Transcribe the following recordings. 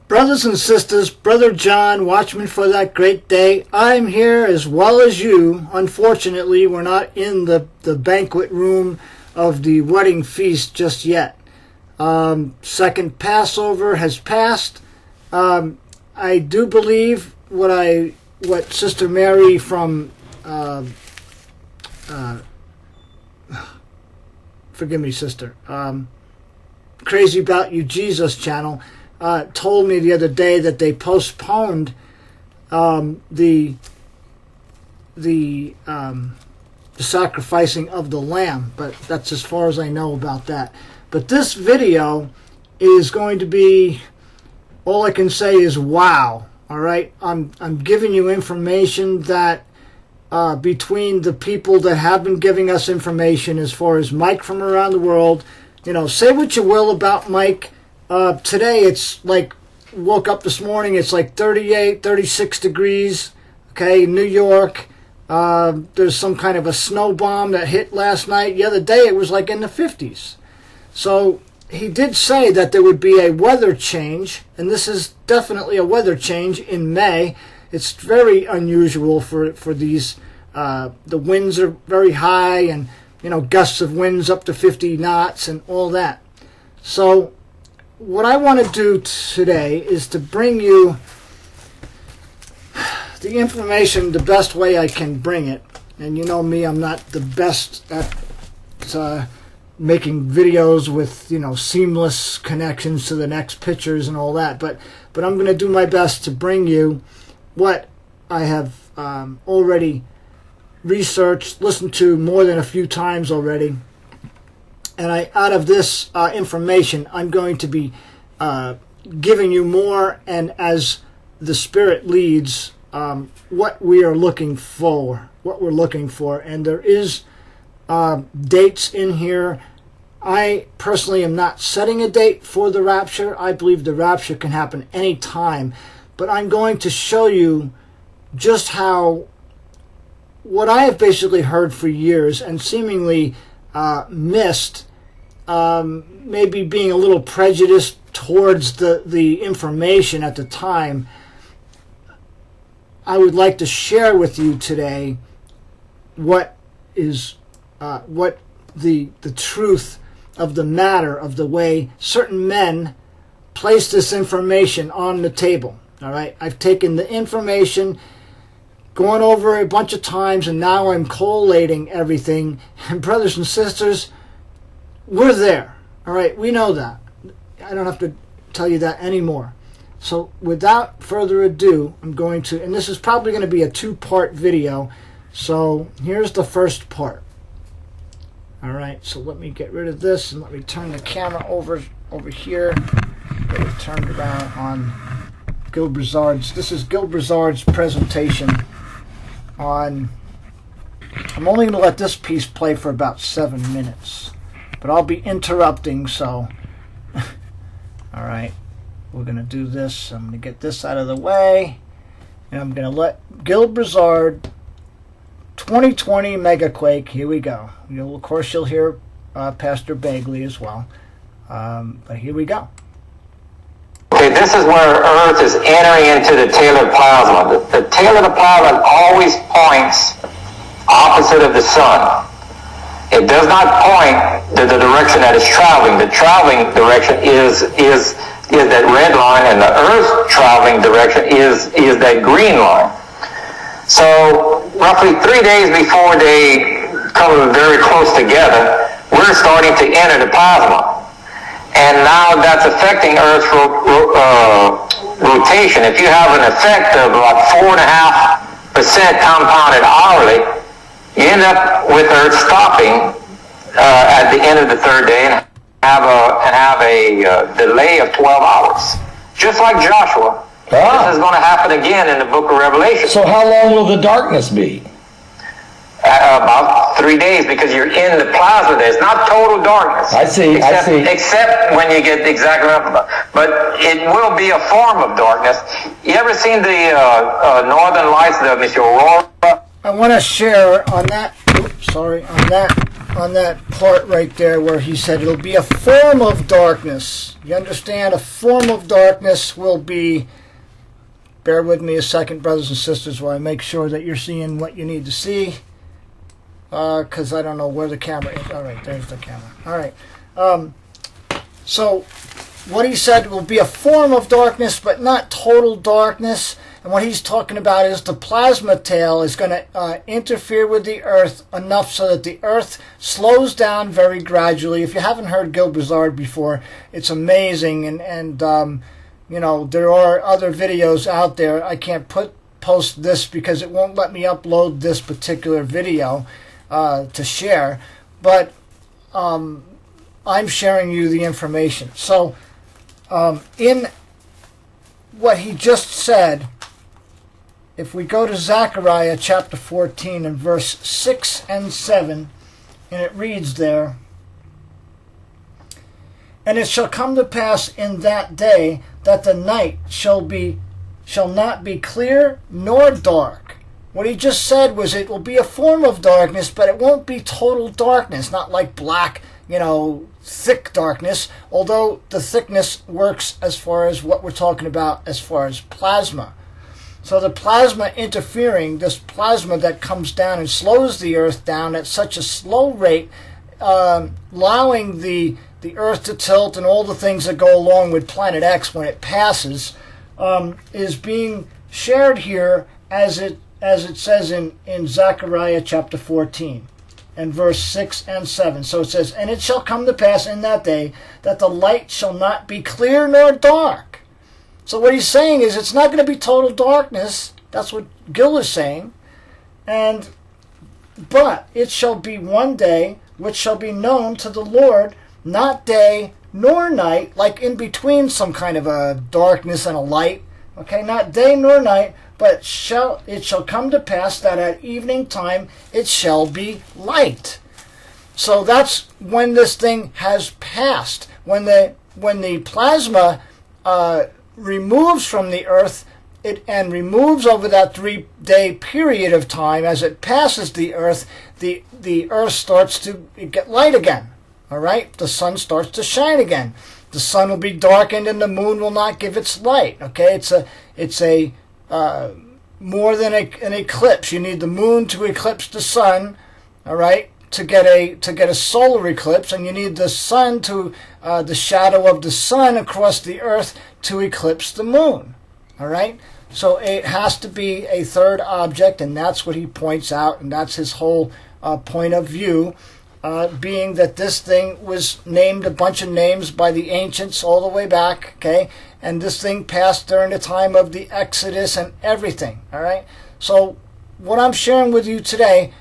Brothers and sisters, Brother John, watchman for that great day. I'm here as well as you. Unfortunately, we're not in the banquet room of the wedding feast just yet. Second Passover has passed. I do believe what Sister Mary from forgive me, sister, Crazy About You Jesus channel told me the other day that they postponed the sacrificing of the lamb, but that's as far as I know about that. But this video is going to be, all I can say is wow. All right, I'm giving you information that between the people that have been giving us information, as far as Mike from around the world, say what you will about Mike. Today it's like, woke up this morning, it's like 38, 36 degrees, okay, New York. There's some kind of a snow bomb that hit last night. The other day it was like in the 50s. So he did say that there would be a weather change, and this is definitely a weather change in May. It's very unusual for these, the winds are very high, and gusts of winds up to 50 knots and all that. So what I want to do today is to bring you the information the best way I can bring it. And you know me, I'm not the best at making videos with seamless connections to the next pictures and all that, but I'm going to do my best to bring you what I have already researched, listened to more than a few times already. And out of this information, I'm going to be giving you more, and as the Spirit leads, what we are looking for, and there is dates in here. I personally am not setting a date for the rapture. I believe the rapture can happen any time, but I'm going to show you just how what I have basically heard for years and seemingly missed, maybe being a little prejudiced towards the information at the time. I would like to share with you today what is the truth of the matter of the way certain men place this information on the table. All right, I've taken the information, gone over it a bunch of times, and now I'm collating everything. And brothers and sisters, we're there. All right, we know that. I don't have to tell you that anymore. So without further ado, I'm going to, and this is probably going to be a two-part video. So here's the first part. All right, so let me get rid of this and let me turn the camera over here. Get it turned around on Gil Broussard's. This is Gil Broussard's presentation on, I'm only going to let this piece play for about 7 minutes, but I'll be interrupting, so all right, we're going to do this. I'm going to get this out of the way, and I'm going to let Gil Broussard 2020 Megaquake. Here we go. Of course, you'll hear Pastor Bagley as well, but here we go. Okay, this is where Earth is entering into the tail of plasma. The tail of the plasma always points opposite of the sun. It does not point to the direction that it's traveling. The traveling direction is that red line, and the Earth's traveling direction is that green line. So roughly 3 days before they come very close together, we're starting to enter the plasma. And now that's affecting Earth's rotation. If you have an effect of about 4.5% compounded hourly, you end up with Earth stopping at the end of the third day and have a delay of 12 hours. Just like Joshua. This is going to happen again in the book of Revelation. So how long will the darkness be? About 3 days, because you're in the plasma there. It's not total darkness. I see. Except when you get exactly up. But it will be a form of darkness. You ever seen the Northern Lights, the Miss Aurora? I want to share on that. Oops, sorry, on that on that part right there where he said it'll be a form of darkness. You understand? A form of darkness will be... Bear with me a second, brothers and sisters, while I make sure that you're seeing what you need to see. Because I don't know where the camera is. All right, there's the camera. All right. So what he said will be a form of darkness, but not total darkness. And what he's talking about is the plasma tail is going to interfere with the Earth enough so that the Earth slows down very gradually. If you haven't heard Gil Broussard before, it's amazing. And you know, there are other videos out there. I can't post this because it won't let me upload this particular video to share. But I'm sharing you the information. So in what he just said, if we go to Zechariah chapter 14 and verse 6 and 7, and it reads there, "And it shall come to pass in that day that the night shall not be clear nor dark." What he just said was it will be a form of darkness, but it won't be total darkness, not like black, thick darkness, although the thickness works as far as what we're talking about as far as plasma. So the plasma interfering, this plasma that comes down and slows the Earth down at such a slow rate, allowing the Earth to tilt and all the things that go along with Planet X when it passes, is being shared here as it says in Zechariah chapter 14 and verse 6 and 7. So it says, "And it shall come to pass in that day that the light shall not be clear nor dark." So what he's saying is it's not going to be total darkness. That's what Gil is saying. But it shall be one day which shall be known to the Lord, not day nor night, like in between some kind of a darkness and a light. Okay, not day nor night, but it shall come to pass that at evening time it shall be light. So that's when this thing has passed. When the plasma removes from the Earth, and removes over that 3-day period of time, as it passes the Earth, the Earth starts to get light again. All right, the sun starts to shine again. The sun will be darkened and the moon will not give its light. Okay, it's a more than an eclipse. You need the moon to eclipse the sun. All right, to get a solar eclipse, and you need the sun to the shadow of the sun across the Earth to eclipse the moon. All right, so it has to be a third object, and that's what he points out, and that's his whole point of view, being that this thing was named a bunch of names by the ancients all the way back, okay, and this thing passed during the time of the Exodus and everything. All right, so what I'm sharing with you today,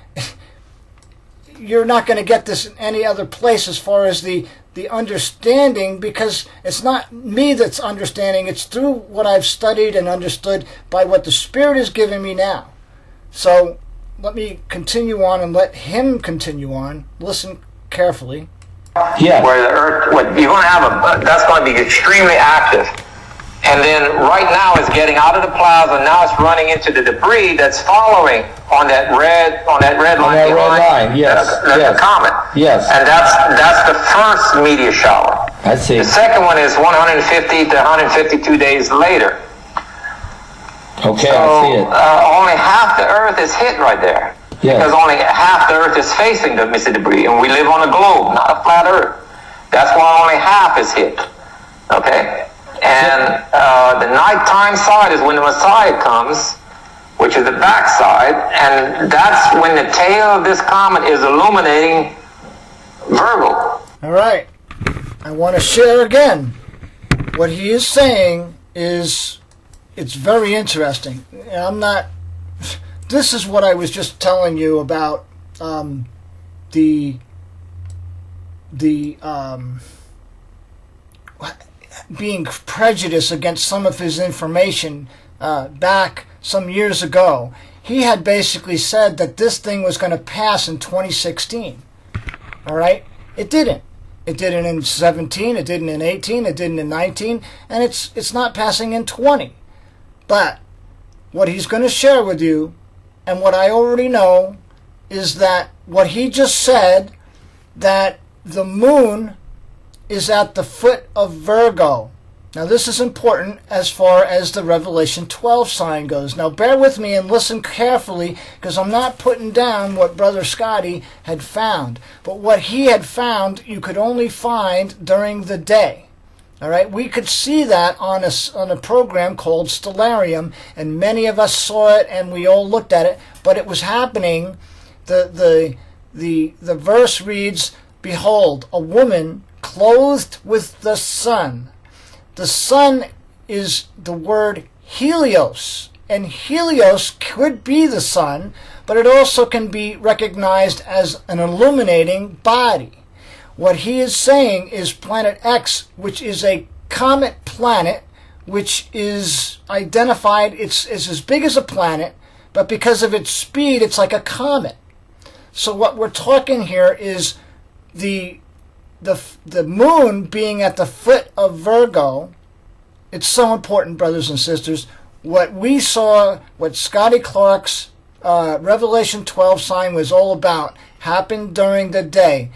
you're not going to get this in any other place as far as the understanding, because it's not me that's understanding. It's through what I've studied and understood by what the Spirit is giving me now. So let me continue on and let him continue on. Listen carefully. Yeah. Where the Earth, you're going to have that's going to be extremely active. And then right now it's getting out of the plasma. Now it's running into the debris that's following on that red line behind. Red line, yes, That's the comet. Yes. And that's the first meteor shower. I see. The second one is 150 to 152 days later. Okay, So I see it. only half the Earth is hit right there. Yes. Because only half the Earth is facing the missing debris, and we live on a globe, not a flat Earth. That's why only half is hit. Okay? And the nighttime side is when the Messiah comes, which is the back side, and that's when the tail of this comet is illuminating Virgo. All right, I want to share again. What he is saying is, it's very interesting. This is what I was just telling you about being prejudiced against some of his information back some years ago. He had basically said that this thing was going to pass in 2016. All right? It didn't. It didn't in 17, it didn't in 18, it didn't in 19, and it's not passing in 20. But what he's going to share with you, and what I already know, is that what he just said that the moon is at the foot of Virgo. Now this is important as far as the Revelation 12 sign goes. Now bear with me and listen carefully, because I'm not putting down what Brother Scotty had found. But what he had found you could only find during the day. All right, we could see that on a program called Stellarium, and many of us saw it and we all looked at it, but it was happening. The verse reads, "Behold, a woman clothed with the sun." The sun is the word Helios, and Helios could be the sun, but it also can be recognized as an illuminating body. What he is saying is Planet X, which is a comet planet, which is identified, it's as big as a planet, but because of its speed, it's like a comet. So what we're talking here is the moon being at the foot of Virgo. It's so important, brothers and sisters. What we saw, what Scotty Clarks Revelation 12 sign was all about, happened during the day.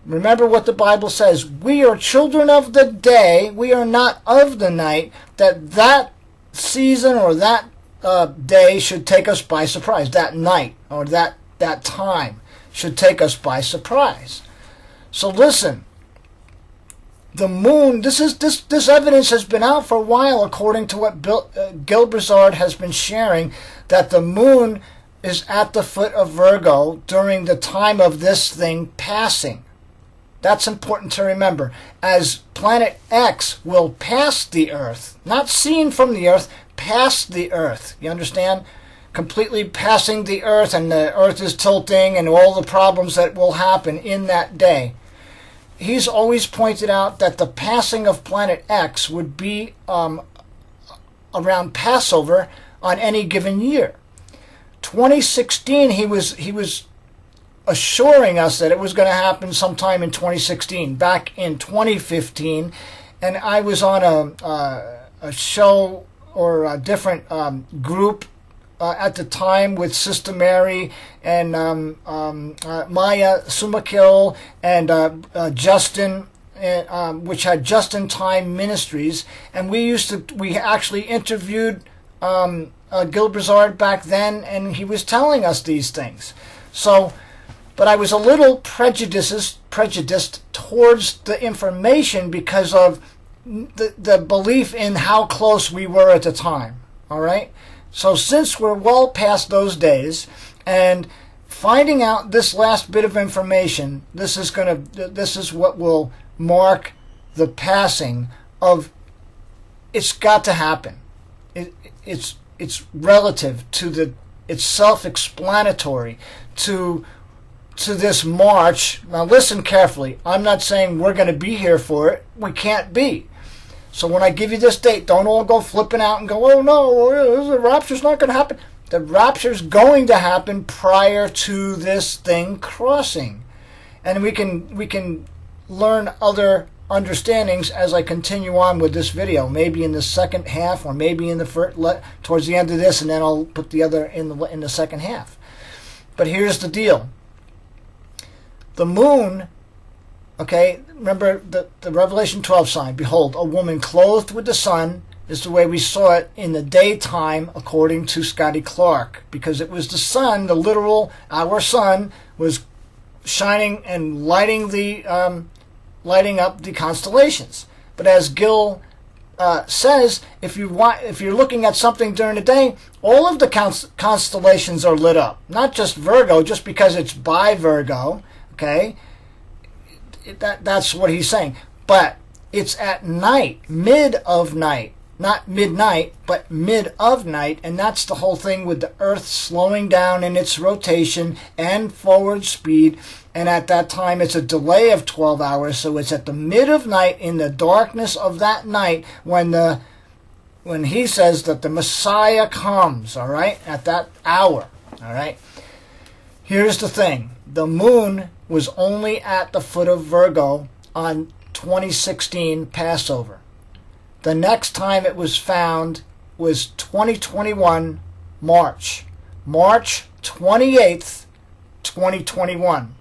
Remember what the Bible says. We are children of the day. We are not of the night. That season or that day should take us by surprise. That night or that time should take us by surprise. So listen. The moon, this evidence has been out for a while, according to what Gil Broussard has been sharing, that the moon is at the foot of Virgo during the time of this thing passing. That's important to remember. As Planet X will pass the Earth, not seen from the Earth, past the Earth. You understand? Completely passing the Earth, and the Earth is tilting, and all the problems that will happen in that day. He's always pointed out that the passing of Planet X would be around Passover on any given year. 2016, he was assuring us that it was going to happen sometime in 2016. Back in 2015, and I was on a show or a different group at the time with Sister Mary and Maya Sumakil and Justin, which had Just in Time Ministries, and we actually interviewed Gil Broussard back then, and he was telling us these things. So, but I was a little prejudiced towards the information because of the belief in how close we were at the time. All right. So since we're well past those days, and finding out this last bit of information, this is what will mark the passing of. It's got to happen. It's relative to it's self-explanatory to this march. Now listen carefully. I'm not saying we're going to be here for it. We can't be. So when I give you this date, don't all go flipping out and go, "Oh no, the rapture's not going to happen." The rapture's going to happen prior to this thing crossing. And we can learn other understandings as I continue on with this video, maybe in the second half, or maybe in the first, towards the end of this, and then I'll put the other in the second half. But here's the deal. The moon, okay, remember the Revelation 12 sign. Behold, a woman clothed with the sun is the way we saw it in the daytime, according to Scotty Clark, because it was the sun, the literal, our sun, was shining and lighting up the constellations. But as Gil says, if you're looking at something during the day, all of the constellations are lit up, not just Virgo, just because it's by Virgo. Okay, that's what he's saying. But it's at night, mid of night, not midnight, but mid of night, and that's the whole thing with the Earth slowing down in its rotation and forward speed. And at that time, it's a delay of 12 hours, so it's at the mid of night, in the darkness of that night, when he says that the Messiah comes. All right, at that hour. All right. Here's the thing: the moon was only at the foot of Virgo on 2016 Passover. The next time it was found was 2021 March 28th, 2021.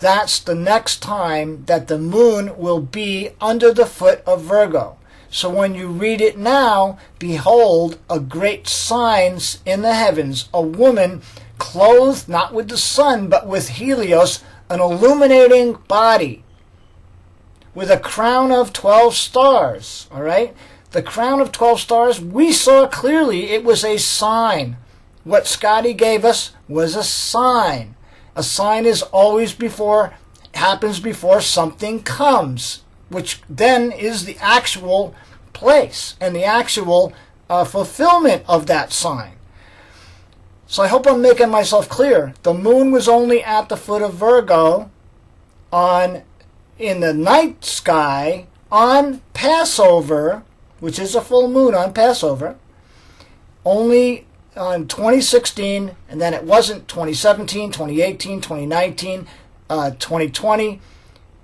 that's the next time that the moon will be under the foot of Virgo. So when you read it now, behold, a great sign in the heavens, a woman clothed not with the sun, but with Helios, an illuminating body, with a crown of 12 stars. All right? The crown of 12 stars, we saw clearly it was a sign. What Scotty gave us was a sign. A sign is always happens before something comes, which then is the actual place and the actual fulfillment of that sign. So I hope I'm making myself clear. The moon was only at the foot of Virgo in the night sky on Passover, which is a full moon on Passover, only on 2016, and then it wasn't 2017, 2018, 2019, 2020,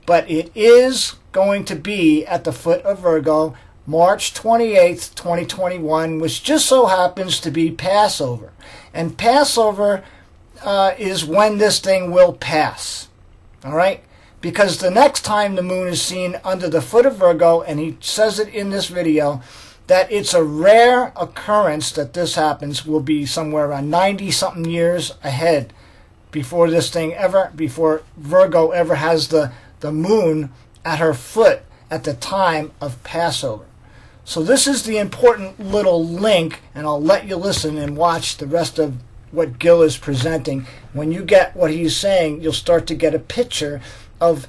but it is going to be at the foot of Virgo March 28th, 2021, which just so happens to be Passover. And Passover is when this thing will pass. All right? Because the next time the moon is seen under the foot of Virgo, and he says it in this video, that it's a rare occurrence that this happens, will be somewhere around 90-something years ahead before Virgo ever has the moon at her foot at the time of Passover. So this is the important little link, and I'll let you listen and watch the rest of what Gil is presenting. When you get what he's saying, you'll start to get a picture of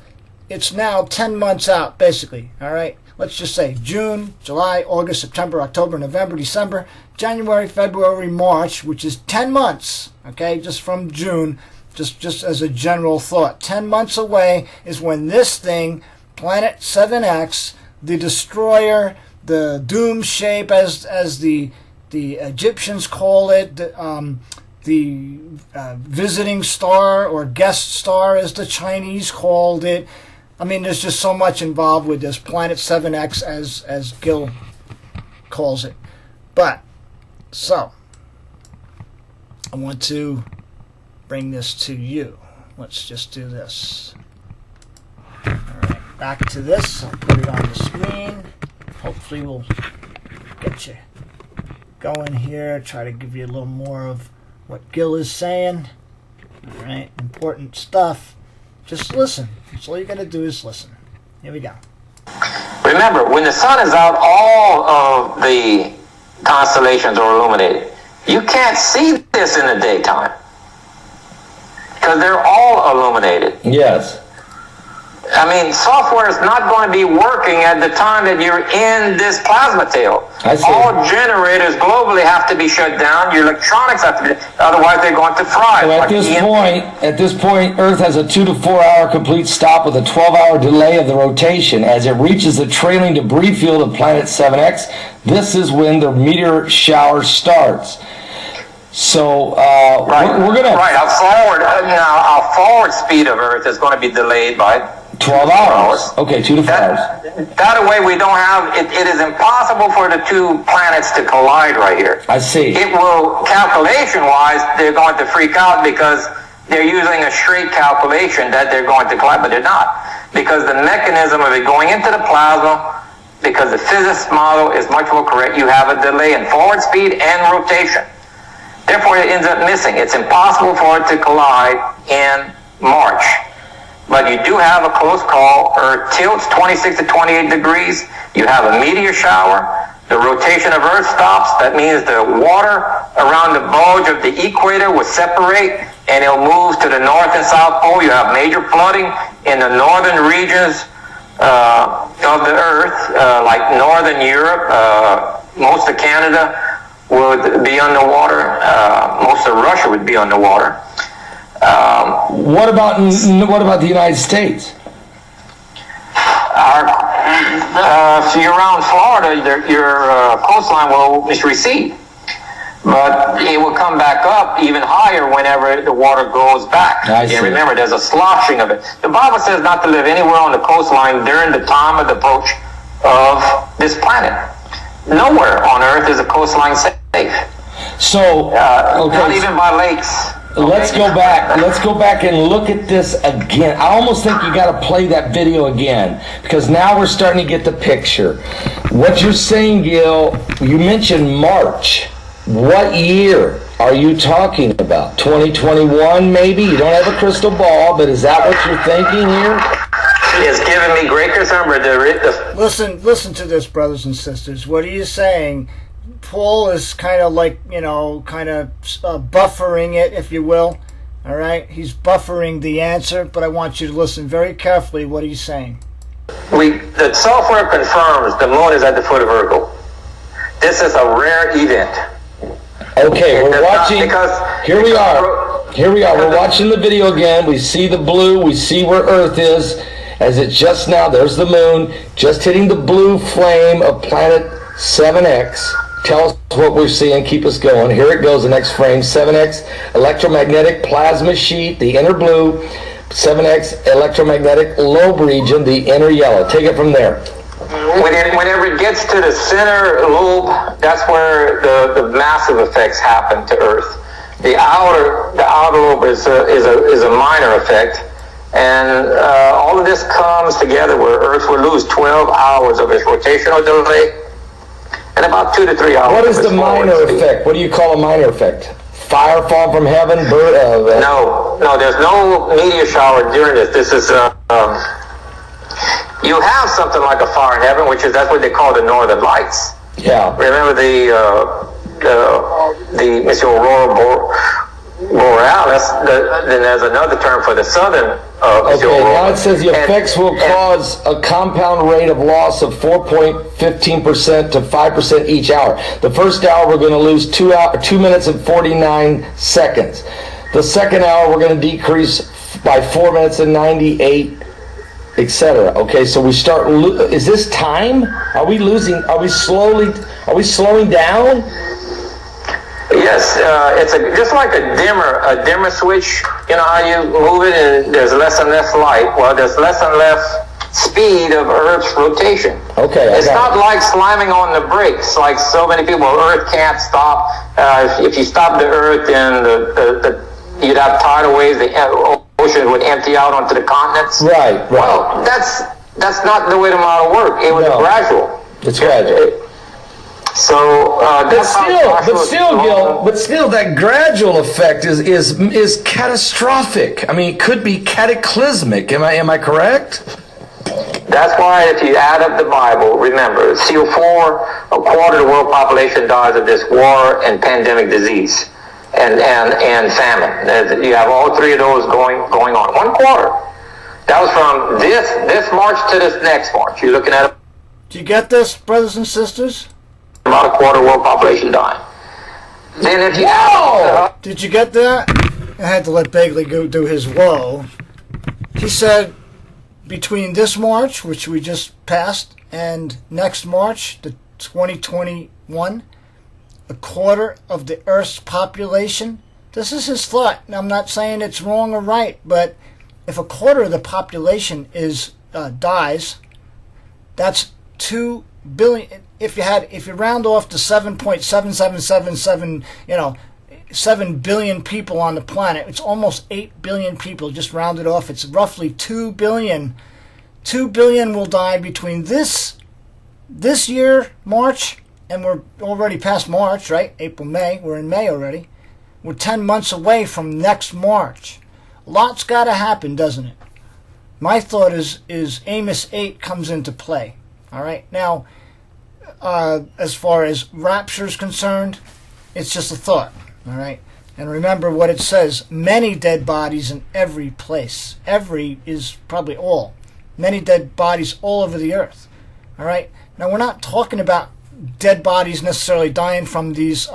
it's now 10 months out, basically. All right? Let's just say June, July, August, September, October, November, December, January, February, March, which is 10 months, okay, just from June, just as a general thought. 10 months away is when this thing, Planet 7X, the destroyer, the doom shape, as the Egyptians call it, the visiting star or guest star, as the Chinese called it. I mean, there's just so much involved with this Planet 7X, as Gil calls it. But, so, I want to bring this to you. Let's just do this. All right, back to this. I'll put it on the screen. Hopefully we'll get you going here. Try to give you a little more of what Gil is saying. All right, important stuff. Just listen. That's all you got to do is listen. Here we go. Remember, when the sun is out, all of the constellations are illuminated. You can't see this in the daytime because they're all illuminated. Yes. I mean, software is not going to be working at the time that you're in this plasma tail. I see. All generators globally have to be shut down. Your electronics have to be, otherwise they're going to fry. So at this point, Earth has a 2 to 4 hour complete stop with a 12-hour delay of the rotation. As it reaches the trailing debris field of Planet 7X, this is when the meteor shower starts. So we're gonna our forward speed of Earth is going to be delayed by 12 hours. Okay, 2 to 4 hours. That way we don't have, it is impossible for the two planets to collide right here. I see. It will, calculation-wise, they're going to freak out because they're using a straight calculation that they're going to collide, but they're not. Because the mechanism of it going into the plasma, because the physics model is much more correct, you have a delay in forward speed and rotation. Therefore, it ends up missing. It's impossible for it to collide in March. But you do have a close call. Earth tilts 26 to 28 degrees. You have a meteor shower. The rotation of Earth stops. That means the water around the bulge of the equator will separate and it'll move to the north and south pole. You have major flooding in the northern regions of the Earth, like northern Europe. Most of Canada would be underwater. Most of Russia would be underwater. What about the United States? If you're around Florida, your coastline will recede. But it will come back up even higher whenever the water goes back. And remember, there's a sloshing of it. The Bible says not to live anywhere on the coastline during the time of the approach of this planet. Nowhere on Earth is a coastline safe. So, not even by lakes. Let's go back. Let's go back and look at this again. I almost think you got to play that video again because now we're starting to get the picture. What you're saying, Gil, you mentioned March. What year are you talking about? 2021 maybe? You don't have a crystal ball, but is that what you're thinking here? It's giving me great concern. Listen to this, brothers and sisters. What he is saying, Paul is kind of like, buffering it, if you will. All right? He's buffering the answer, but I want you to listen very carefully what he's saying. The software confirms the moon is at the foot of Virgo. This is a rare event. Okay, we're watching. Here we are. We're watching the video again. We see the blue. We see where Earth is. As it just now, there's the moon, just hitting the blue flame of planet 7X. Tell us what we're seeing. Keep us going. Here it goes, the next frame. 7X, electromagnetic plasma sheet, the inner blue. 7X, electromagnetic lobe region, the inner yellow. Take it from there. Whenever it gets to the center lobe, that's where the massive effects happen to Earth. The outer lobe is a minor effect, and all of this comes together where Earth will lose 12 hours of its rotational delay and about 2 to 3 hours. What is the minor effect? What do you call a minor effect? Fire fall from heaven? No, there's no meteor shower during this. This is you have something like a fire in heaven, that's what they call the Northern Lights. Yeah. Remember the Monsieur Aurora Borealis? Then there's another term for the southern Monsieur Okay, Aurora. now it says the effects will cause a compound rate of loss of 4.15% to 5% each hour. The first hour we're going to lose 2 minutes and 49 seconds. The second hour we're going to decrease by 4 minutes and 98, etc. Okay, so we start. Is this time? Are we losing? Are we slowing down? Yes, it's just like a dimmer switch. You know how you move it and there's less and less light. Well, there's less and less speed of Earth's rotation. Okay, it's not like slamming on the brakes like so many people. Earth can't stop. If you stop the Earth, then you'd have tidal waves. The ocean would empty out onto the continents. Right. Well, that's not the way the model worked. It was gradual. It's gradual. So but still, that gradual effect is catastrophic. I mean, it could be cataclysmic. Am I correct? That's why if you add up the Bible, remember, CO4, a quarter of the world population dies of this war and pandemic disease and famine. You have all three of those going on. 1/4. That was from this March to this next March. You're looking at Do you get this, brothers and sisters? about a quarter of the world population dying. Then if you Did you get that? I had to let Bagley go do his whoa. He said between this March, which we just passed, and next March, the 2021, a quarter of the Earth's population. This is his thought. Now, I'm not saying it's wrong or right, but if a quarter of the population dies, that's 2 billion. If you round off to 7.7777, 7 billion people on the planet, it's almost 8 billion people. Just rounded off, it's roughly 2 billion. 2 billion will die between this year, March, and we're already past March, right? April, May. We're in May already. We're 10 months away from next March. A lot's got to happen, doesn't it? My thought is Amos 8 comes into play. All right? Now, as far as rapture is concerned, it's just a thought. All right? And remember what it says. Many dead bodies in every place. Every is probably all. Many dead bodies all over the earth. All right? Now, we're not talking about dead bodies necessarily dying from these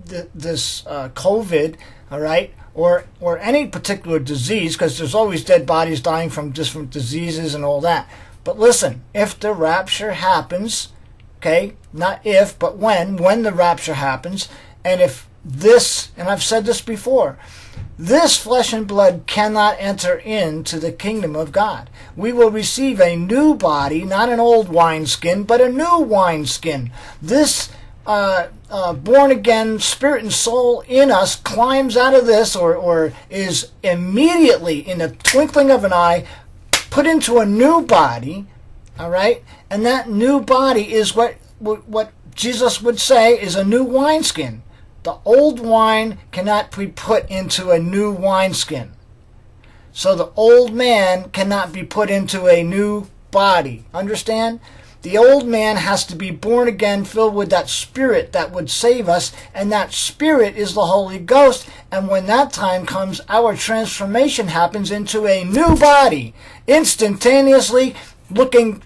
this COVID, all right, or any particular disease, because there's always dead bodies dying from different diseases and all that. But listen, if the rapture happens, okay, not if, but when the rapture happens, and if this, and I've said this before, this flesh and blood cannot enter into the kingdom of God. We will receive a new body, not an old wineskin, but a new wineskin. This born again spirit and soul in us climbs out of this, or is immediately, in the twinkling of an eye, put into a new body, all right? And that new body is what Jesus would say is a new wineskin. The old wine cannot be put into a new wineskin. So the old man cannot be put into a new body. Understand? The old man has to be born again, filled with that spirit that would save us, and that spirit is the Holy Ghost. And when that time comes, our transformation happens into a new body, instantaneously, looking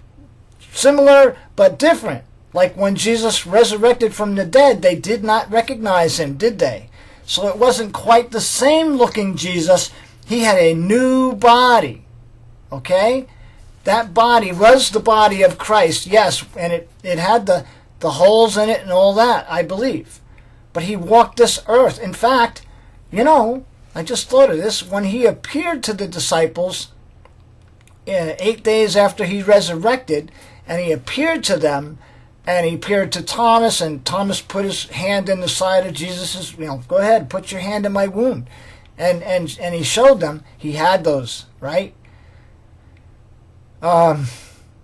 similar but different. Like when Jesus resurrected from the dead, they did not recognize him, did they? So it wasn't quite the same looking Jesus. He had a new body. Okay? That body was the body of Christ, yes, and it had the holes in it and all that, I believe. But he walked this earth. In fact, I just thought of this. When he appeared to the disciples 8 days after he resurrected, and he appeared to them, and he appeared to Thomas, and Thomas put his hand in the side of Jesus', go ahead, put your hand in my wound. And he showed them he had those, right? I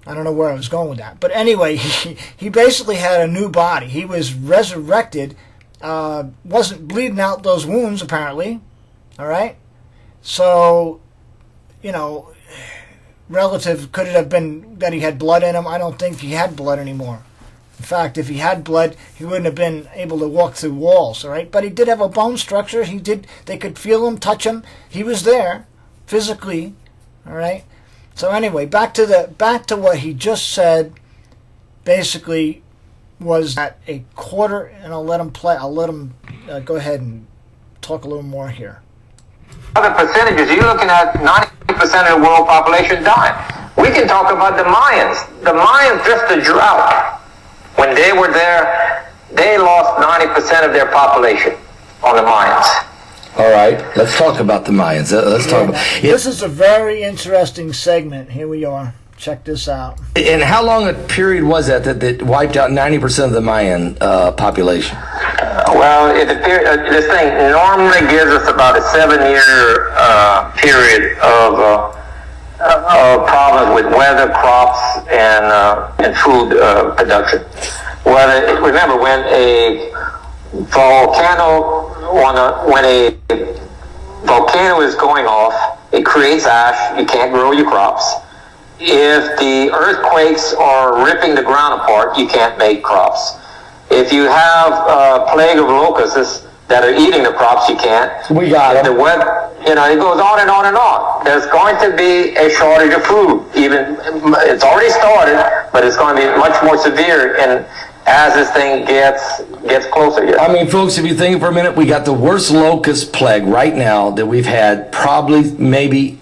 don't know where I was going with that. But anyway, he basically had a new body. He was resurrected, wasn't bleeding out those wounds, apparently. All right? So, relative, could it have been that he had blood in him? I don't think he had blood anymore. In fact, if he had blood, he wouldn't have been able to walk through walls, all right? But he did have a bone structure. They could feel him, touch him. He was there, physically, all right? So anyway, back to what he just said, basically, was at a quarter, and I'll let him play. I'll let him go ahead and talk a little more here. Other percentages, you're looking at 90% of the world population dying. We can talk about the Mayans. The Mayans, just the drought. When they were there, they lost 90% of their population on the Mayans. All right, let's talk about the Mayans. Let's talk about this. Is a very interesting segment. Here we are. Check this out. And how long a period was that wiped out 90% of the Mayan population? Well, this thing normally gives us about a 7-year period of problems with weather, crops, and food production. Remember, when a volcano is going off, it creates ash. You can't grow your crops. If the earthquakes are ripping the ground apart, you can't make crops. If you have a plague of locusts that are eating the crops, you can't. We got it. The weather, it goes on and on and on. There's going to be a shortage of food. It's already started, but it's going to be much more severe as this thing gets closer here. I mean, folks, if you think for a minute, we got the worst locust plague right now that we've had probably maybe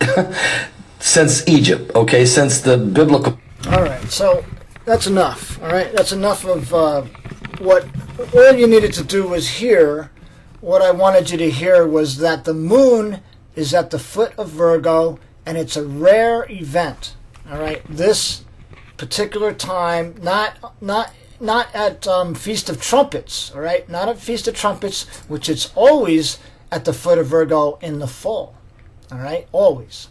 since Egypt, okay, since the biblical. All right, so that's enough, all right? That's enough of what all you needed to do was hear. What I wanted you to hear was that the moon is at the foot of Virgo, and it's a rare event, all right? This particular time, not at Feast of Trumpets, all right? Not at Feast of Trumpets, which it's always at the foot of Virgo in the fall, all right? Always.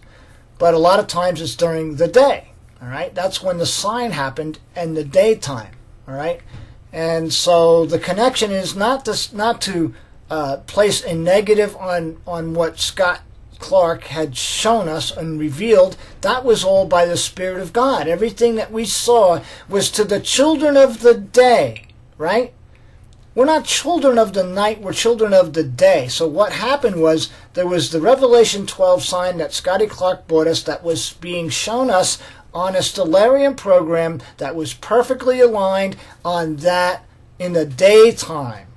But a lot of times it's during the day, all right? That's when the sign happened in the daytime, all right? And so the connection is not to place a negative on what Scott Clark had shown us and revealed. That was all by the Spirit of God. Everything that we saw was to the children of the day, right? We're not children of the night, we're children of the day. So what happened was there was the Revelation 12 sign that Scotty Clark brought us that was being shown us on a Stellarium program that was perfectly aligned on that in the daytime.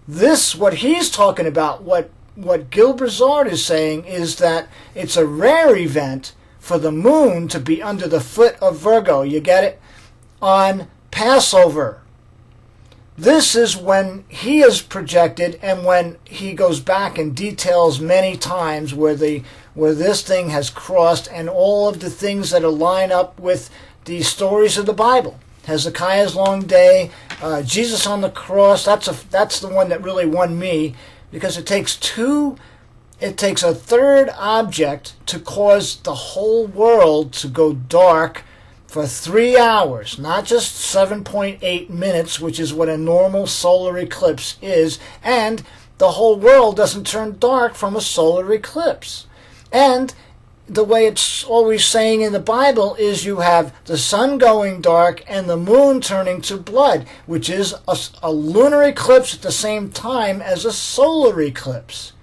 This, what he's talking about, what Gil Broussard is saying is that it's a rare event for the moon to be under the foot of Virgo. You get it? On Passover. This is when he is projected, and when he goes back and details many times where this thing has crossed, and all of the things that align up with the stories of the Bible. Hezekiah's long day, Jesus on the cross. That's the one that really won me, because it takes a third object to cause the whole world to go dark for 3 hours, not just 7.8 minutes, which is what a normal solar eclipse is, and the whole world doesn't turn dark from a solar eclipse. And the way it's always saying in the Bible is you have the sun going dark and the moon turning to blood, which is a lunar eclipse at the same time as a solar eclipse.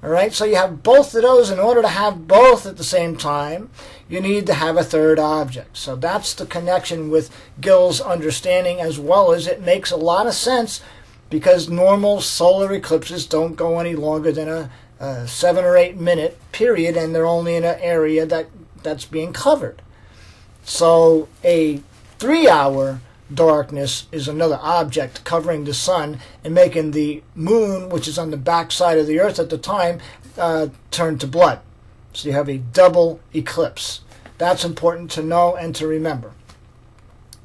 All right, so you have both of those. In order to have both at the same time, you need to have a third object. So that's the connection with Gil's understanding, as well as it makes a lot of sense, because normal solar eclipses don't go any longer than a 7 or 8 minute period, and they're only in an area that's being covered. So a 3 hour darkness is another object covering the sun and making the moon, which is on the back side of the earth at the time, turn to blood. So you have a double eclipse. That's important to know and to remember.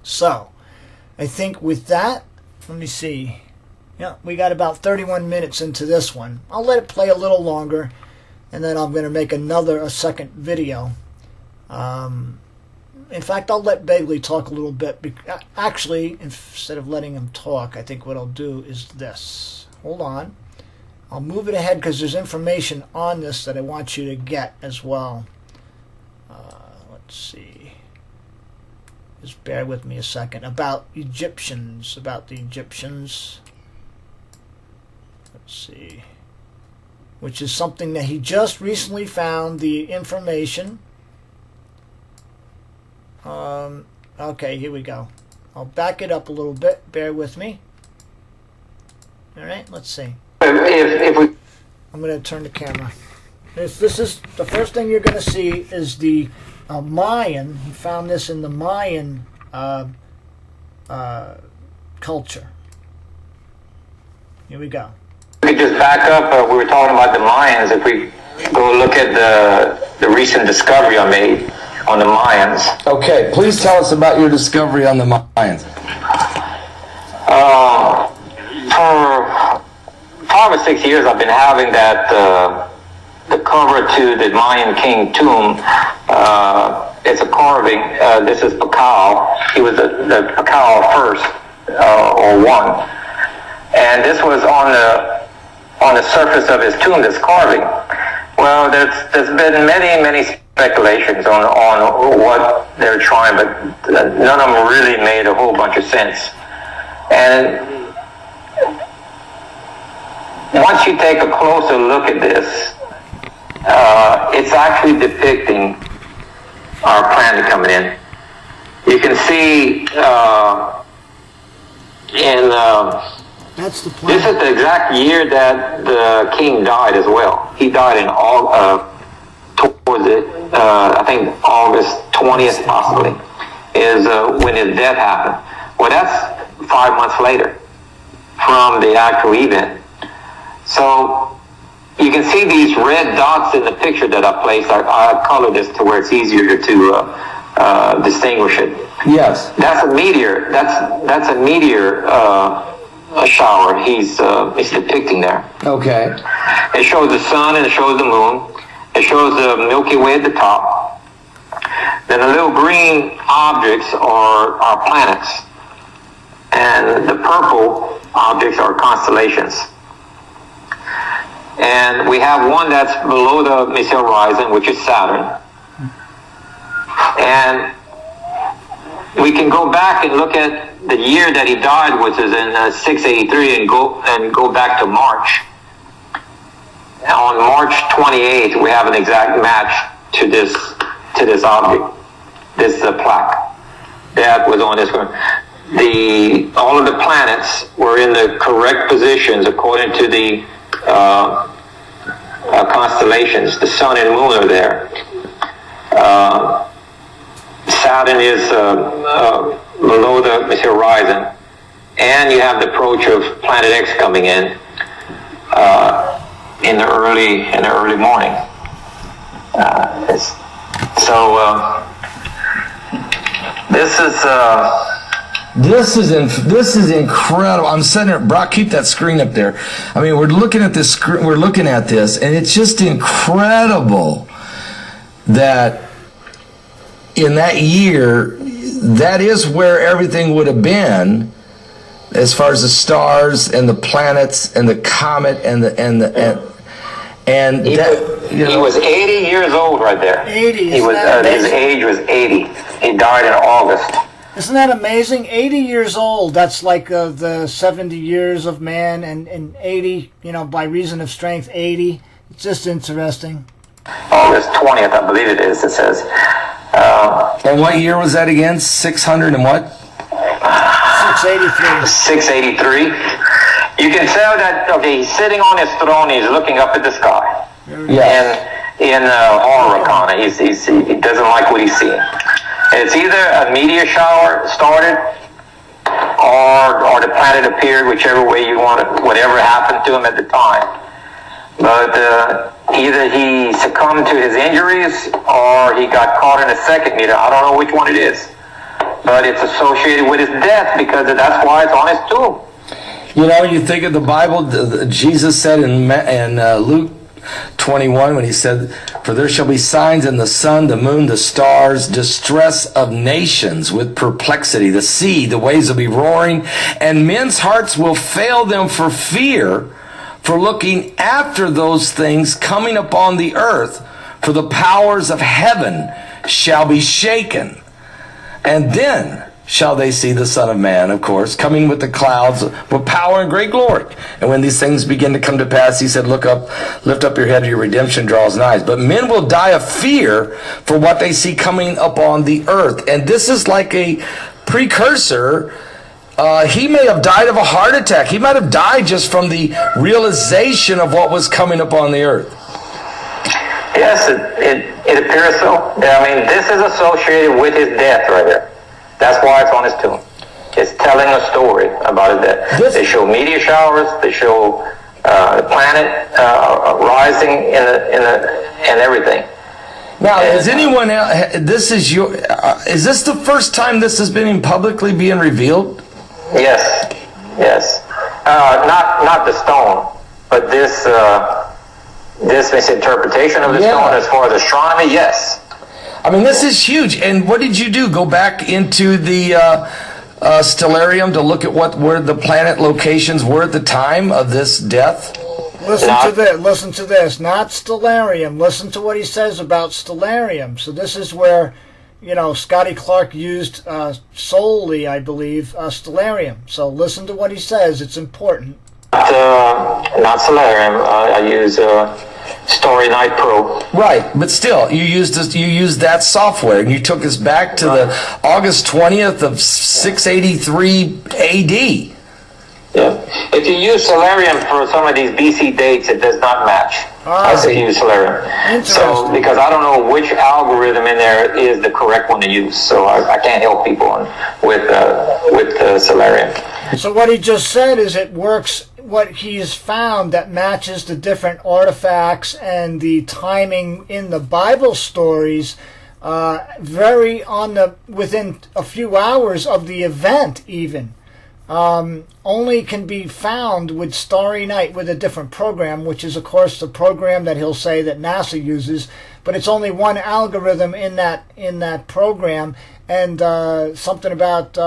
So I think with that, let me see. Yeah, we got about 31 minutes into this one. I'll let it play a little longer, and then I'm going to make a second video. In fact, I'll let Begley talk a little bit. Actually, instead of letting him talk, I think what I'll do is this. Hold on. I'll move it ahead because there's information on this that I want you to get as well. Let's see. Just bear with me a second. About the Egyptians. Let's see. Which is something that he just recently found, the information. Okay, here we go. I'll back it up a little bit. Bear with me. All right, let's see. If we I'm going to turn the camera. This is the first thing you're going to see is the Mayan. He found this in the Mayan culture. Here we go. we could just back up, we were talking about the Mayans. If we go look at the recent discovery I made on the Mayans. Okay, please tell us about your discovery on the Mayans. For 5 or 6 years, I've been having that the cover to the Mayan king tomb. It's a carving. This is Pakal. He was the Pakal first, or one, and this was on the surface of his tomb. This carving. Well, there's been many speculations on what they're trying, but none of them really made a whole bunch of sense. And once you take a closer look at this, it's actually depicting our planet coming in. You can see That's the this planet. is the exact year that the king died as well. He died in towards it, I think August 20th possibly, is when his death happened. Well, that's 5 months later from the actual event. So you can see these red dots in the picture that I placed. I colored this to where it's easier to distinguish it. Yes. That's a meteor. That's a meteor shower he's depicting there. Okay. It shows the sun and it shows the moon. It shows the Milky Way at the top. Then the little green objects are planets. And the purple objects are constellations. And we have one that's below the Messiah horizon, which is Saturn. And we can go back and look at the year that he died, which is in 683, and go back to March. On March 28th, we have an exact match to this object, this plaque that was on this one. All of the planets were in the correct positions according to the constellations. The sun and moon are there. Saturn is below the Messiah horizon, and you have the approach of Planet X coming in the early morning. This is This is incredible. I'm sitting there, Brock. Keep that screen up there. I mean, we're looking at this. We're looking at this, and it's just incredible that in that year, that is where everything would have been, as far as the stars and the planets and the comet and he was 80 years old right there. 80. He was his age was 80. He died in August. Isn't that amazing? 80 years old. That's like the 70 years of man, and 80, by reason of strength, 80. It's just interesting. August 20th, I believe it is, it says. And what year was that again? 600 and what? 683. 683. You can tell that, okay, he's sitting on his throne, he's looking up at the sky. Yeah. In horror kind of. He doesn't like what he's seeing. It's either a meteor shower started or the planet appeared, whichever way you want it, whatever happened to him at the time. But either he succumbed to his injuries or he got caught in a second meteor. I don't know which one it is. But it's associated with his death because that's why it's on his tomb. You think of the Bible, Jesus said in Luke 21 when he said, "For there shall be signs in the sun, the moon, the stars, distress of nations with perplexity. The sea, the waves will be roaring, and men's hearts will fail them for fear, for looking after those things coming upon the earth. For the powers of heaven shall be shaken. And then shall they see the Son of Man," of course, "coming with the clouds with power and great glory. And when these things begin to come to pass," he said, "look up, lift up your head, your redemption draws nigh. But men will die of fear for what they see coming upon the earth." And this is like a precursor. He may have died of a heart attack. He might have died just from the realization of what was coming upon the earth. Yes, it appears so. I mean, this is associated with his death right there. That's why it's on his tomb. It's telling a story about his death. They show meteor showers. They show the planet rising and everything. Now, is anyone else? Is this the first time this has been publicly being revealed? Yes. Not the stone, but this misinterpretation of the stone as far as astronomy. Yes. I mean, this is huge. And what did you do? Go back into the stellarium to look at where the planet locations were at the time of this death? Listen to this. Not stellarium. Listen to what he says about stellarium. So this is where, Scotty Clark used solely, I believe, stellarium. So listen to what he says. It's important. Not stellarium. I use Starry Night Pro. Right, but still, you used that software, and you took us back to the August 20th of 683 A.D. Yeah. If you use Solarium for some of these BC dates, it does not match. I say use Solarium. So, because I don't know which algorithm in there is the correct one to use, so I can't help people with Solarium. So what he just said is it works. What he's found that matches the different artifacts and the timing in the Bible stories, within a few hours of the event, even. Only can be found with Starry Night with a different program, which is, of course, the program that he'll say that NASA uses. But it's only one algorithm in that program, and something about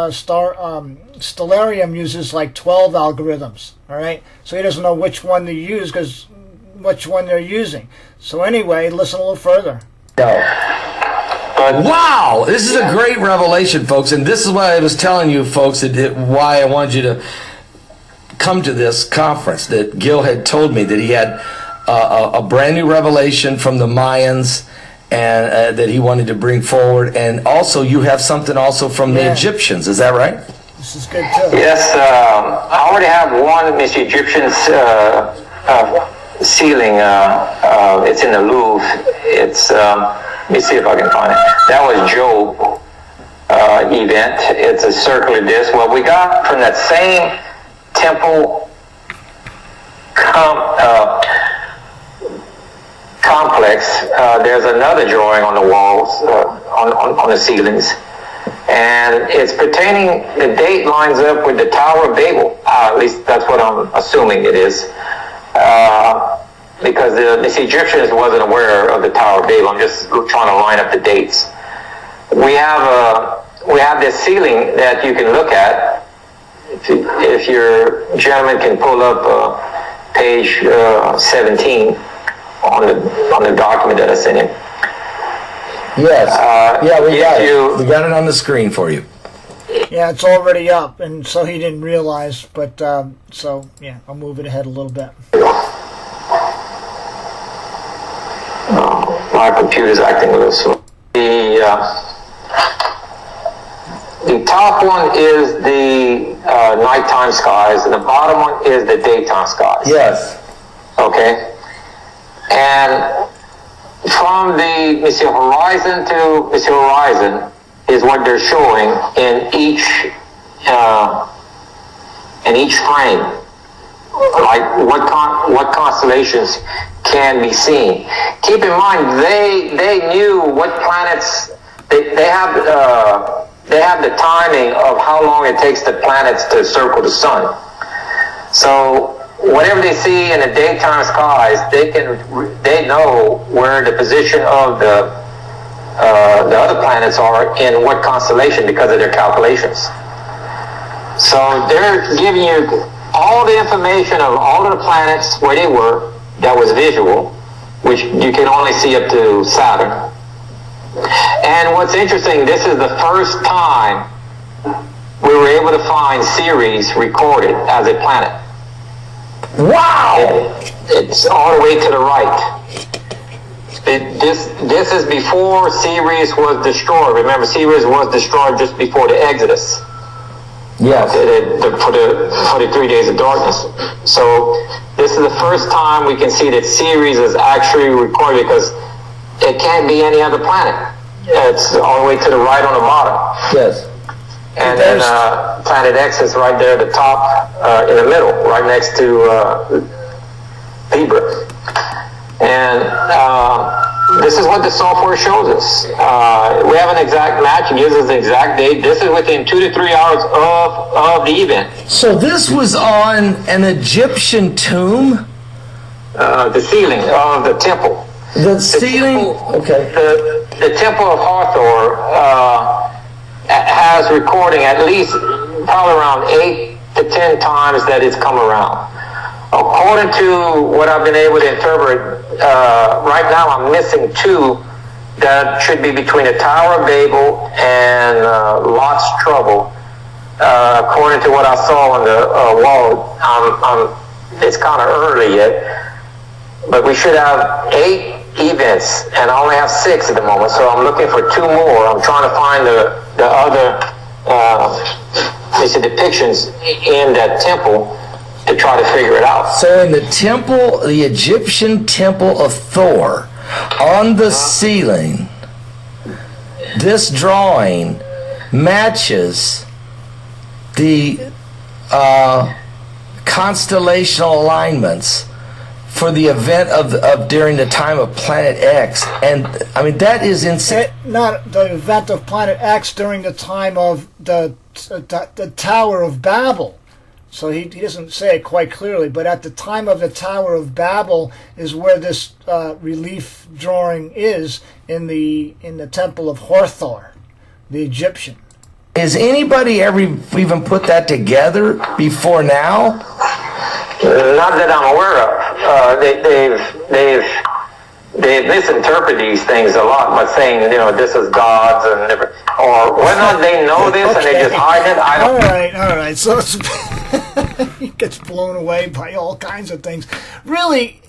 Stellarium uses like 12 algorithms. All right, so he doesn't know which one to use because which one they're using. So anyway, listen a little further. Wow, this is a great revelation, folks, and this is what I was telling you, folks, why I wanted you to come to this conference. That Gil had told me that he had a brand new revelation from the Mayans, and that he wanted to bring forward, and also you have something also from the Egyptians. Is that right? This is good too. Yes, I already have one Miss Egyptian's ceiling. It's in the Louvre. It's let me see if I can find it. That was Job event. It's a circular disc. Well, we got from that same temple complex. There's another drawing on the walls, on the ceilings. And it's pertaining, the date lines up with the Tower of Babel. At least that's what I'm assuming it is. Because the Egyptians wasn't aware of the Tower of Babel. I'm just trying to line up the dates. We have this ceiling that you can look at. If your gentleman can pull up page 17 on the document that I sent him. Yes. Yeah, we got it. We got it on the screen for you. Yeah, it's already up, and so he didn't realize. But so yeah, I'll move it ahead a little bit. My computer's acting a little slow. The top one is the nighttime skies, and the bottom one is the daytime skies. Yes. Okay. And from the horizon to horizon is what they're showing in each frame. Like what constellations can be seen. Keep in mind, they knew what planets. They have the timing of how long it takes the planets to circle the sun. So whatever they see in the daytime skies, they know where the position of the other planets are in what constellation because of their calculations. So they're giving you all the information of all of the planets, where they were, that was visual, which you can only see up to Saturn. And what's interesting, this is the first time we were able to find Ceres recorded as a planet. Wow! It's all the way to the right. This is before Ceres was destroyed. Remember, Ceres was destroyed just before the Exodus. Yes. For the 3 days of darkness. So this is the first time we can see that Ceres is actually recorded, because it can't be any other planet. It's all the way to the right on the bottom. Yes. And then Planet X is right there at the top, in the middle, right next to Libra. And this is what the software shows us. We have an exact match. It gives us the exact date. This is within 2 to 3 hours of the event. So this was on an Egyptian tomb? The ceiling of the temple. The ceiling? Okay. The temple of Hathor has recording at least probably around 8 to 10 times that it's come around. According to what I've been able to interpret, right now I'm missing 2 that should be between the Tower of Babel and Lot's Trouble. According to what I saw on the wall, it's kind of early yet, but we should have 8 events, and I only have 6 at the moment, so I'm looking for 2 more. I'm trying to find the other depictions in that temple to try to figure it out. So in the temple, the Egyptian temple of Thor, on the ceiling, this drawing matches the constellational alignments for the event of during the time of Planet X. And I mean, that is insane. Not the event of Planet X during the time of the Tower of Babel. So he doesn't say it quite clearly, but at the time of the Tower of Babel is where this relief drawing is in the temple of Hathor, the Egyptian. Has anybody ever even put that together before now? Not that I'm aware of. They misinterpret these things a lot by saying, this is God's, or whether or not they know this and they just hide it. I don't. All right. So he gets blown away by all kinds of things. Really,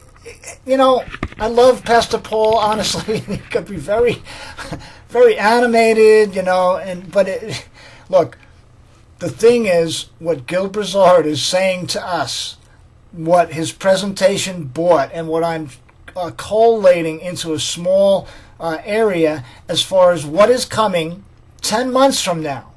I love Pastor Paul. Honestly, he could be very, very animated. Look, the thing is, what Gil Broussard is saying to us, what his presentation brought, and what I'm collating into a small area as far as what is coming 10 months from now,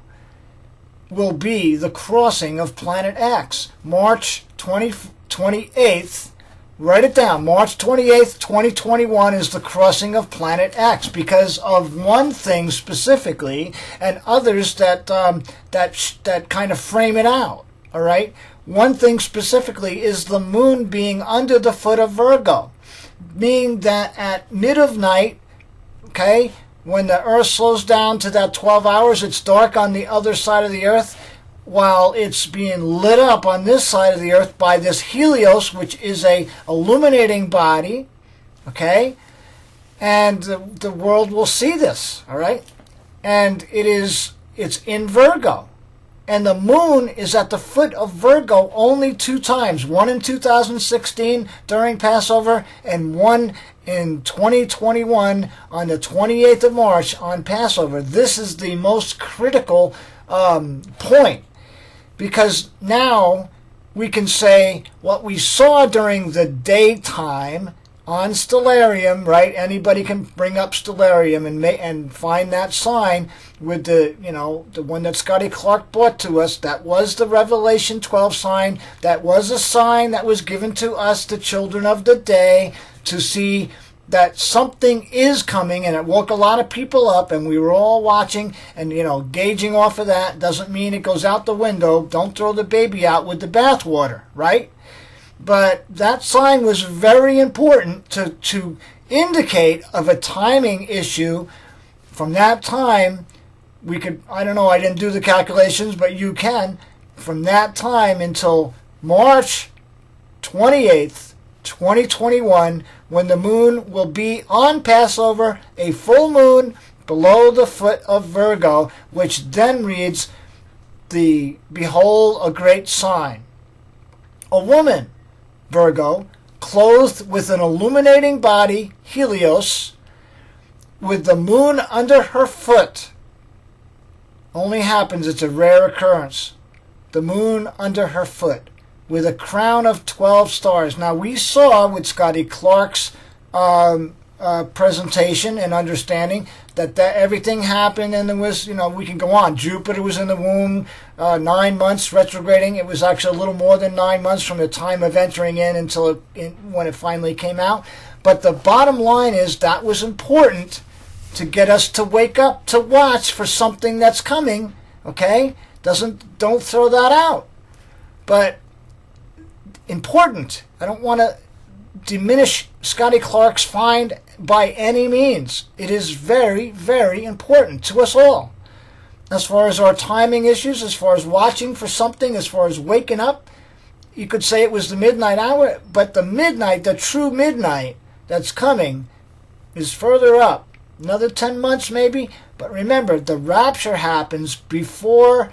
will be the crossing of Planet X, March 28th Write it down. March 28th, 2021 is the crossing of Planet X because of one thing specifically, and others that kind of frame it out. All right. One thing specifically is the moon being under the foot of Virgo, meaning that at mid of night, okay, when the Earth slows down to that 12 hours, it's dark on the other side of the Earth, while it's being lit up on this side of the Earth by this Helios, which is a illuminating body, okay? And the world will see this, all right? And it's in Virgo. And the moon is at the foot of Virgo only 2 times. One in 2016 during Passover, and one in 2021 on the 28th of March on Passover. This is the most critical point. Because now we can say what we saw during the daytime on stellarium, right? Anybody can bring up stellarium and find that sign with the one that Scotty Clark brought to us. That was the Revelation 12 sign. That was a sign that was given to us, the children of the day, to see that something is coming, and it woke a lot of people up, and we were all watching and gauging off of that. Doesn't mean it goes out the window. Don't throw the baby out with the bathwater, right? But that sign was very important to indicate of a timing issue. From that time, we could, I don't know, I didn't do the calculations, but you can, from that time until March 28th, 2021, when the moon will be on Passover, a full moon below the foot of Virgo, which then reads, behold, a great sign. A woman, Virgo, clothed with an illuminating body, Helios, with the moon under her foot. Only happens, it's a rare occurrence. The moon under her foot, with a crown of 12 stars. Now, we saw with Scotty Clarks' presentation and understanding that everything happened, and there was, we can go on. Jupiter was in the womb 9 months retrograding. It was actually a little more than 9 months from the time of entering in until when it finally came out. But the bottom line is that was important to get us to wake up, to watch for something that's coming, okay? Don't throw that out. But important. I don't want to diminish Scotty Clark's find by any means. It is very, very important to us all. As far as our timing issues, as far as watching for something, as far as waking up, you could say it was the midnight hour, but the midnight, the true midnight that's coming, is further up. Another 10 months maybe. But remember, the rapture happens before,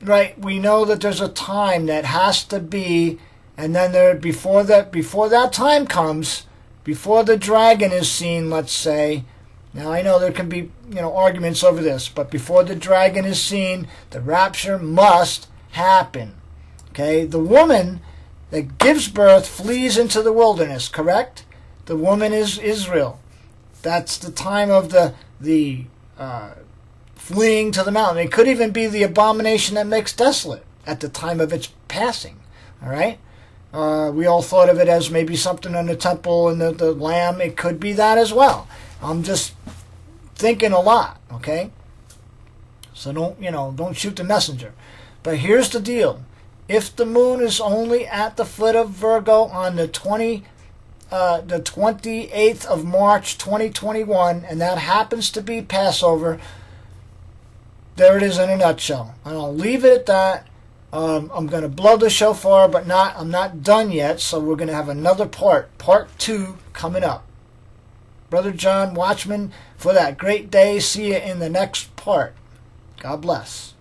right? We know that there's a time that has to be. And then before that time comes, before the dragon is seen, let's say. Now I know there can be arguments over this, but before the dragon is seen, the rapture must happen. Okay, the woman that gives birth flees into the wilderness. Correct? The woman is Israel. That's the time of the fleeing to the mountain. It could even be the abomination that makes desolate at the time of its passing. All right. We all thought of it as maybe something in the temple and the lamb. It could be that as well. I'm just thinking a lot, okay? So don't shoot the messenger. But here's the deal. If the moon is only at the foot of Virgo on the 28th of March 2021, and that happens to be Passover, there it is in a nutshell. And I'll leave it at that. I'm going to blow the shofar, but I'm not done yet, so we're going to have another part 2, coming up. Brother John Watchman, for that great day. See you in the next part. God bless.